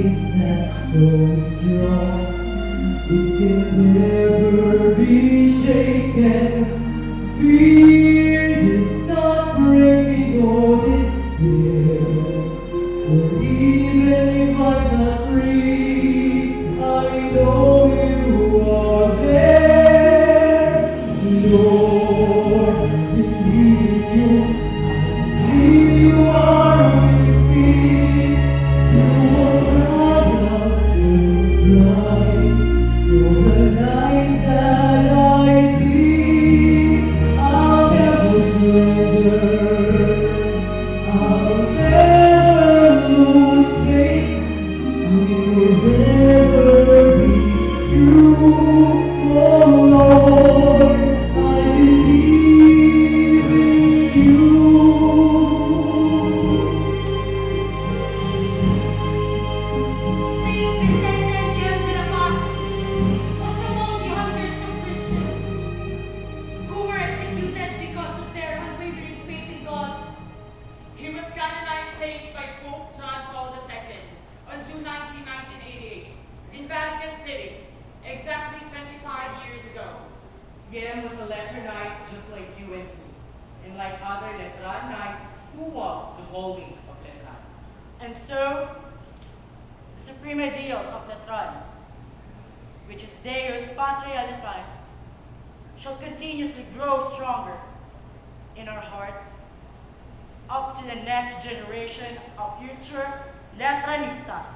faith that's so strong. It can never be shaken. Fear does not break me nor despair. For even if I'm not free, I know you are there. Lord, believe in you. I believe you are with me. You will guide us through strife. You're the light that I see. I'll never surrender. I'll never lose faith. I will never be true. Oh Lord, I believe in you. Saint Vicente Guerra de la Paz was among the hundreds of Christians who were executed because of their unwavering faith in God. He was canonized saint by Pope John Paul II on June 19, 1988, in Vatican City, exactly 25 years ago. Guillem was a letter knight just like you and me, and like other Letran knights who walked the hallways of Letran. And so, the supreme ideals of Letran, which is Deus Patria Letran, shall continuously grow stronger in our hearts up to the next generation of future Letranistas.